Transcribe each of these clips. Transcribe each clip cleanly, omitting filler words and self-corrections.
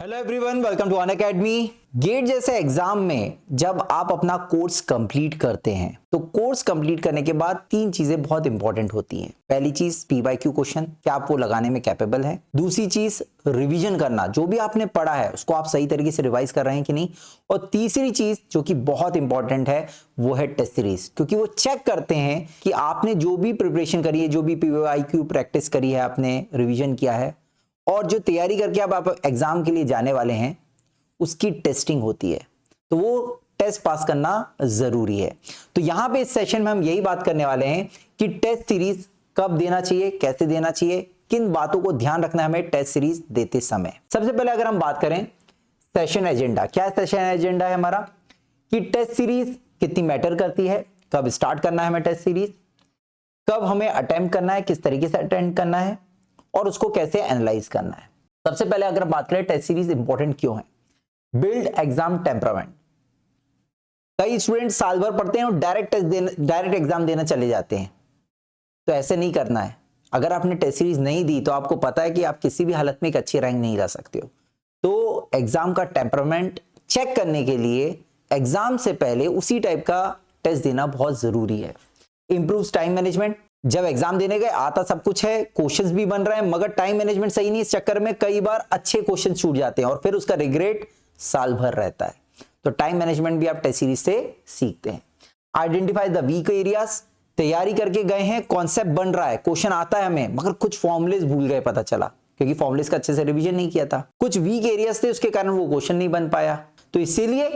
Hello everyone, welcome to Unacademy. GATE जैसे exam में जब आप अपना कोर्स कंप्लीट करते हैं तो कोर्स कंप्लीट करने के बाद तीन चीजें बहुत इंपॉर्टेंट होती हैं। पहली चीज पीवाईक्यू क्वेश्चन, क्या आप वो लगाने में कैपेबल है। दूसरी चीज रिवीजन करना, जो भी आपने पढ़ा है उसको आप सही तरीके से रिवाइज कर रहे हैं कि नहीं। और तीसरी चीज जो कि बहुत इंपॉर्टेंट है वो है टेस्ट सीरीज, क्योंकि वो चेक करते हैं कि आपने जो भी प्रिपरेशन करी है, जो भी पीवाईक्यू प्रैक्टिस करी है, आपने रिविजन किया है और जो तैयारी करके अब आप एग्जाम के लिए जाने वाले हैं उसकी टेस्टिंग होती है। तो वो टेस्ट पास करना जरूरी है। तो यहां पे इस सेशन में हम यही बात करने वाले हैं कि टेस्ट सीरीज कब देना चाहिए, कैसे देना चाहिए, किन बातों को ध्यान रखना है हमें टेस्ट सीरीज देते समय। सबसे पहले अगर हम बात करें सेशन एजेंडा, क्या सेशन एजेंडा है हमारा, कि टेस्ट सीरीज कितनी मैटर करती है, कब स्टार्ट करना है हमें टेस्ट सीरीज, कब हमें अटेम्प्ट करना है, किस तरीके से अटेम्प्ट करना है और उसको कैसे एनालाइज करना है। सबसे पहले अगर बात करें टेस्ट सीरीज इंपॉर्टेंट क्यों है। Build exam temperament. कई स्टूडेंट साल भर पढ़ते हैं और डायरेक्ट एग्जाम देना चले जाते हैं, तो ऐसे नहीं करना है। अगर आपने टेस्ट सीरीज नहीं दी तो आपको पता है कि आप किसी भी हालत में एक अच्छी रैंक नहीं ला सकते हो। तो एग्जाम का टेम्परामेंट चेक करने के लिए एग्जाम से पहले उसी टाइप का टेस्ट देना बहुत जरूरी है। Improve time management. जब एग्जाम देने गए आता सब कुछ है, क्वेश्चंस भी बन रहे हैं, मगर टाइम मैनेजमेंट सही नहीं, इस चक्कर में कई बार अच्छे क्वेश्चन छूट जाते हैं और फिर उसका रिग्रेट साल भर रहता है। तो टाइम मैनेजमेंट भी आप टेस्ट सीरीज से सीखते हैं। Identify the weak areas. तैयारी करके गए हैं, कॉन्सेप्ट बन रहा है, क्वेश्चन आता है हमें, मगर कुछ फॉर्मुलेस भूल गए, पता चला क्योंकि फॉर्मुलेस का अच्छे से रिवीजन नहीं किया था। कुछ वीक एरियाज थे, उसके कारण वो क्वेश्चन नहीं बन पाया। तो इसीलिए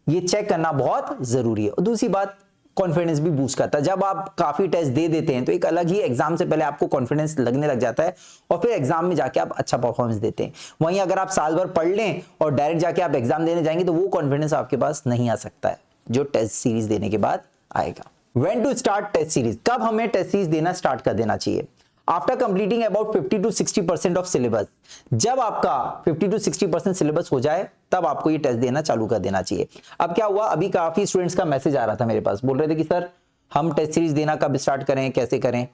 ये चेक करना बहुत जरूरी है। और दूसरी बात, कॉन्फिडेंस भी बूस्ट करता है। जब आप काफी टेस्ट दे देते हैं तो एक अलग ही एग्जाम से पहले आपको कॉन्फिडेंस लगने लग जाता है और फिर एग्जाम में जाके आप अच्छा परफॉर्मेंस देते हैं। वहीं अगर आप साल भर पढ़ लें और डायरेक्ट जाके आप एग्जाम देने जाएंगे तो वो कॉन्फिडेंस आपके पास नहीं आ सकता है जो टेस्ट सीरीज देने के बाद आएगा। When to start test series, कब हमें टेस्ट सीरीज देना स्टार्ट कर देना चाहिए। After completing about 50 to 60% of syllabus. जब आपका 50 to 60% सिलेबस हो जाए तब आपको ये टेस्ट देना चालू कर देना चाहिए। अब क्या हुआ, अभी काफी स्टूडेंट्स का मैसेज आ रहा था मेरे पास, बोल रहे थे कि सर हम टेस्ट सीरीज देना कब स्टार्ट करें, कैसे करें।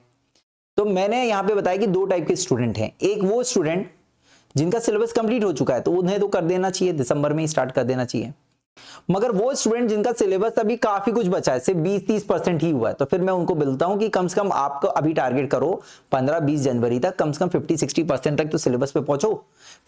तो मैंने यहां पे बताया कि दो टाइप के स्टूडेंट हैं। एक वो स्टूडेंट जिनका सिलेबस कंप्लीट हो चुका है तो उन्हें तो कर देना चाहिए, दिसंबर में ही स्टार्ट कर देना चाहिए। मगर वो स्टूडेंट जिनका सिलेबस अभी काफी कुछ बचा है, सिर्फ 20-30% ही हुआ है, तो फिर मैं उनको बोलता हूं कि कम से कम आपको अभी टारगेट करो 15-20 जनवरी तक, कम से कम 50-60% तक तो सिलेबस पे पहुंचो,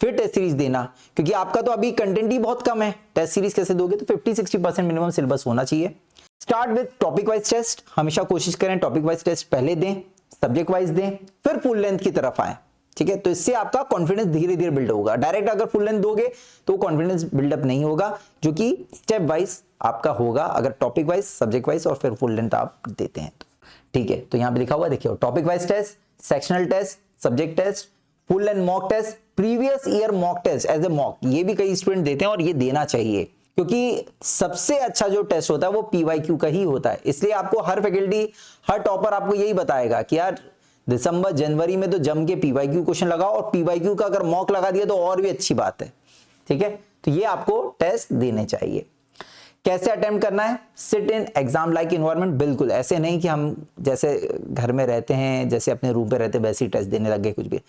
फिर टेस्ट सीरीज देना। क्योंकि आपका तो अभी कंटेंट ही बहुत कम है, टेस्ट सीरीज कैसे दोगे। तो 50-60% मिनिमम सिलेबस होना चाहिए। Start with topic wise test. हमेशा कोशिश करें टॉपिक वाइज टेस्ट पहले दें, सब्जेक्ट वाइज दें, फिर फुल लेंथ की तरफ आए। ठीक है, तो इससे आपका कॉन्फिडेंस धीरे धीरे बिल्ड होगा। डायरेक्ट अगर फुल लेंथ दोगे तो कॉन्फिडेंस बिल्डअप नहीं होगा, जो कि स्टेप वाइज आपका होगा अगर टॉपिक वाइज, सब्जेक्ट वाइज और फिर फुल लेंथ आप देते हैं तो। ठीक है, तो यहां पे लिखा हुआ देखिए, topic wise test, sectional test, subject test, full length mock test, previous year mock test as a mock, ये भी कई स्टूडेंट देते हैं और ये देना चाहिए क्योंकि सबसे अच्छा जो टेस्ट होता है वो पीवाईक्यू का ही होता है। इसलिए आपको हर फैकल्टी, हर टॉपर आपको यही बताएगा कि यार दिसंबर जनवरी में तो जम के पीवाईक्यू क्वेश्चन लगाओ, और पीवाईक्यू का अगर मॉक लगा दिया तो और भी अच्छी बात है। ठीक है, तो ये आपको टेस्ट देने चाहिए। कैसे अटेम्प्ट करना है, sit in exam like environment. बिल्कुल ऐसे नहीं कि हम जैसे घर में रहते हैं, जैसे अपने रूम पे रहते वैसे ही टेस्ट देने लग गए कुछ भी।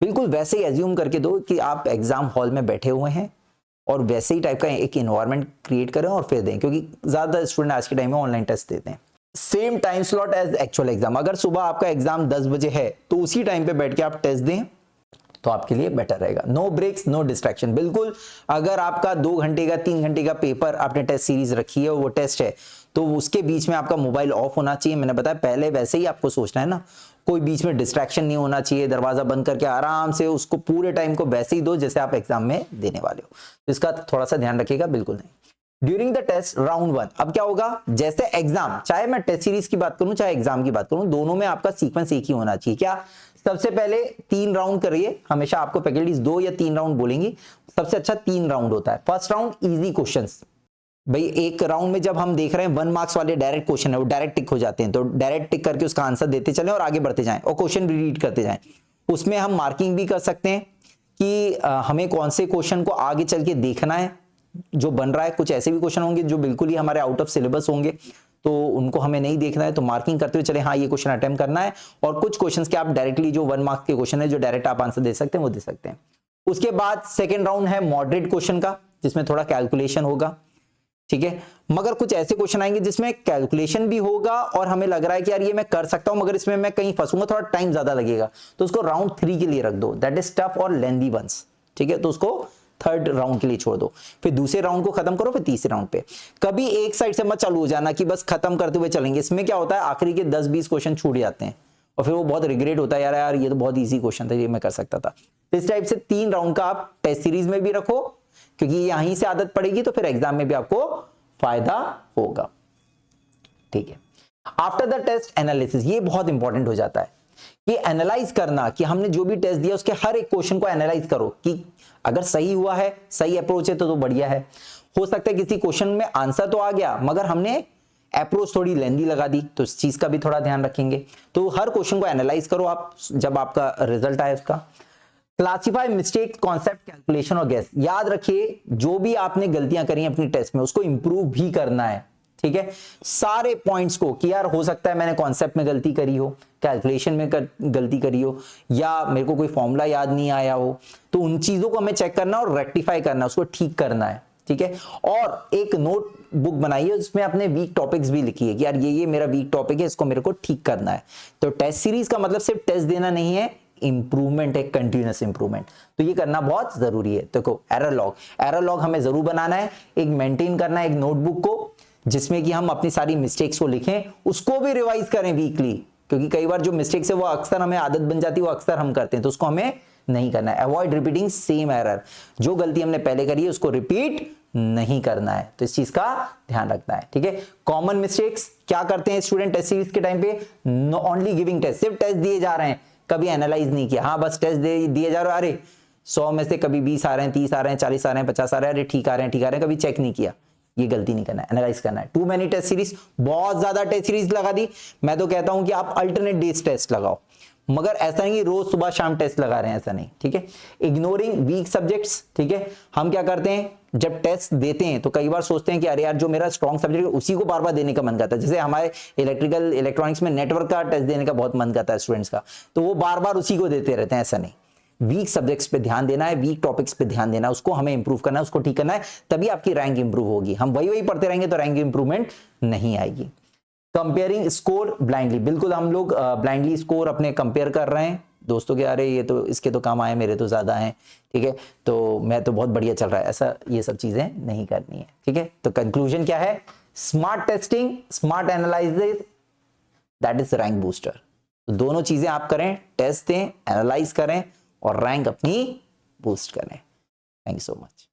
बिल्कुल वैसे ही एज्यूम करके दो कि आप एग्जाम हॉल में बैठे हुए हैं और वैसे ही टाइप का एक इन्वायरमेंट क्रिएट करें और फिर दें, क्योंकि ज्यादा स्टूडेंट आज के टाइम में ऑनलाइन टेस्ट देते हैं। Same time slot as actual exam. अगर सुबह आपका एग्जाम 10 बजे है तो उसी टाइम पे बैठ के आप टेस्ट दें तो आपके लिए बेटर रहेगा। No breaks, no distraction. बिल्कुल अगर आपका 2 घंटे का, 3 घंटे का पेपर आपने टेस्ट सीरीज रखी है, वो टेस्ट है, तो उसके बीच में आपका मोबाइल ऑफ होना चाहिए। मैंने बताया पहले वैसे ही आपको सोचना है ना, कोई बीच में डिस्ट्रैक्शन नहीं होना चाहिए। दरवाजा बंद करके आराम से उसको पूरे टाइम को वैसे ही दो जैसे आप एग्जाम में देने वाले हो। इसका थोड़ा सा ध्यान रखिएगा। बिल्कुल नहीं। ड्यूरिंग द टेस्ट राउंड 1, अब क्या होगा, जैसे एग्जाम, चाहे मैं टेस्ट सीरीज की बात करूं चाहे एग्जाम की बात करूं, दोनों में आपका सीक्वेंस एक ही होना चाहिए। क्या, सबसे पहले 3 राउंड करिए। हमेशा आपको फैकल्टीज 2 या 3 राउंड बोलेंगी, सबसे अच्छा 3 राउंड होता है। First round easy questions. भाई एक राउंड में जब हम देख रहे हैं 1 मार्क्स वाले डायरेक्ट क्वेश्चन है, वो डायरेक्ट टिक हो जाते हैं, तो डायरेक्ट टिक करके उसका आंसर देते चलें और आगे बढ़ते जाएं और क्वेश्चन भी रीड करते जाएं। उसमें हम मार्किंग भी कर सकते हैं कि हमें कौन से क्वेश्चन को आगे चल के देखना है जो बन रहा है। कुछ ऐसे भी क्वेश्चन होंगे जो बिल्कुल ही हमारे आउट ऑफ सिलेबस होंगे, तो उनको हमें नहीं देखना है, तो मार्किंग करते हुए चले हाँ ये क्वेश्चन अटेम्प्ट करना है। और कुछ क्वेश्चंस के आप डायरेक्टली जो 1 मार्क्स के क्वेश्चन है जो डायरेक्ट आप आंसर दे सकते हैं वो दे सकते हैं। उसके बाद सेकेंड राउंड है मॉडरेट क्वेश्चन का, जिसमें थोड़ा कैलकुलेशन होगा, ठीक है। मगर कुछ ऐसे क्वेश्चन आएंगे जिसमें कैलकुलेशन भी होगा और हमें लग रहा है कि यार ये मैं कर सकता हूं, मगर इसमें मैं कहीं फंसूंगा, थोड़ा टाइम ज्यादा लगेगा, तो उसको राउंड 3 के लिए रख दो, दैट इज टफ और लेंदी वंस, ठीक है। तो उसको थर्ड राउंड के लिए छोड़ दो, फिर दूसरे राउंड को खत्म करो, फिर तीसरे राउंड पे। कभी एक साइड से मत चालू हो जाना कि बस खत्म करते हुए चलेंगे, इसमें क्या होता है आखिरी के 10-20 क्वेश्चन छूट जाते हैं और फिर वो बहुत रिग्रेट होता है, यार यार ये तो बहुत इजी क्वेश्चन था, ये मैं कर सकता था। तो इस टाइप से 3 राउंड का आप टेस्ट सीरीज में भी रखो, क्योंकि यहीं से आदत पड़ेगी तो फिर एग्जाम में भी आपको फायदा होगा, ठीक है। आफ्टर द टेस्ट एनालिसिस, ये बहुत इंपॉर्टेंट हो जाता है कि एनालाइज करना, कि हमने जो भी टेस्ट दिया उसके हर एक क्वेश्चन को एनालाइज करो कि अगर सही हुआ है, सही अप्रोच है तो बढ़िया है। हो सकता है किसी क्वेश्चन में आंसर तो आ गया मगर हमने अप्रोच थोड़ी लेंदी लगा दी, तो इस चीज का भी थोड़ा ध्यान रखेंगे। तो हर क्वेश्चन को एनालाइज करो आप जब आपका रिजल्ट आए उसका। क्लासिफाई मिस्टेक, कॉन्सेप्ट, कैलकुलेशन और गेस। याद रखिए जो भी आपने गलतियां करी अपनी टेस्ट में उसको इंप्रूव भी करना है, ठीक है। सारे पॉइंट्स को कि यार हो सकता है मैंने कॉन्सेप्ट में गलती करी हो, कैलकुलेशन में गलती करी हो, या मेरे को कोई फॉर्मूला याद नहीं आया हो, तो उन चीजों को हमें चेक करना और रेक्टिफाई करना, उसको ठीक करना है, ठीक है। और एक नोट बुक बनाइए उसमें अपने वीक टॉपिक्स भी लिखिए कि यार ये मेरा वीक टॉपिक है, इसको मेरे को ठीक करना है। तो टेस्ट सीरीज का मतलब सिर्फ टेस्ट देना नहीं है, इंप्रूवमेंट है, कंटिन्यूअस इंप्रूवमेंट, तो ये करना बहुत जरूरी है। देखो एरर लॉग हमें जरूर बनाना है, एक मेंटेन करना है एक नोटबुक को, जिसमें कि हम अपनी सारी मिस्टेक्स को लिखें, उसको भी रिवाइज करें वीकली, क्योंकि कई बार जो मिस्टेक्स है वो अक्सर हमें आदत बन जाती है, वो अक्सर हम करते हैं, तो उसको हमें नहीं करना है। अवॉइड रिपीटिंग सेम एरर, जो गलती हमने पहले करी है उसको रिपीट नहीं करना है, तो इस चीज का ध्यान रखना है, ठीक है। कॉमन मिस्टेक्स क्या करते हैं स्टूडेंट टेस्ट सीरीज के टाइम पे, ओनली गिविंग टेस्ट, सिर्फ टेस्ट दिए जा रहे हैं, कभी एनालाइज नहीं किया। हाँ बस टेस्ट दिए जा रहे, अरे 100 में से कभी 20 आ रहे हैं, 30 आ रहे हैं, 40 आ रहे हैं, 50 आ रहे हैं, अरे ठीक आ रहे हैं, कभी चेक नहीं किया। ये गलती नहीं करना है, एनालाइज करना है। टू मैनी टेस्ट सीरीज, बहुत ज्यादा टेस्ट सीरीज लगा दी। मैं तो कहता हूं कि आप अल्टरनेट डेज टेस्ट लगाओ, मगर ऐसा नहीं रोज सुबह शाम टेस्ट लगा रहे हैं, ऐसा नहीं, ठीक है। इग्नोरिंग वीक सब्जेक्ट्स, ठीक है। हम क्या करते हैं जब टेस्ट देते हैं तो कई बार सोचते हैं कि अरे यार जो मेरा स्ट्रॉन्ग सब्जेक्ट है उसी को बार बार देने का मन करता है। जैसे हमारे इलेक्ट्रॉनिक्स में नेटवर्क का टेस्ट देने का बहुत मन करता है स्टूडेंट्स का, तो वो बार बार उसी को देते रहते हैं, ऐसा नहीं। वीक सब्जेक्ट्स पे ध्यान देना है, वीक टॉपिक्स पे ध्यान देना है, उसको हमें इंप्रूव करना है, उसको ठीक करना है, तभी आपकी रैंक इंप्रूव होगी। हम वही पढ़ते रहेंगे तो रैंक इंप्रूवमेंट नहीं आएगी। कंपेयरिंग स्कोर ब्लाइंडली, बिल्कुल हम लोग ब्लाइंडली स्कोर अपने कंपेयर कर रहे हैं दोस्तों के, अरे ये तो इसके तो कम आए, मेरे तो ज्यादा हैं, ठीक है, तो मैं तो बहुत बढ़िया चल रहा है, ऐसा ये सब चीजें नहीं करनी है, ठीक है। तो कंक्लूजन क्या है, smart testing, smart analysis, that is rank booster. तो दोनों चीजें आप करें, टेस्ट दें, एनालाइज करें और रैंक अपनी बूस्ट करें। Thank you so much.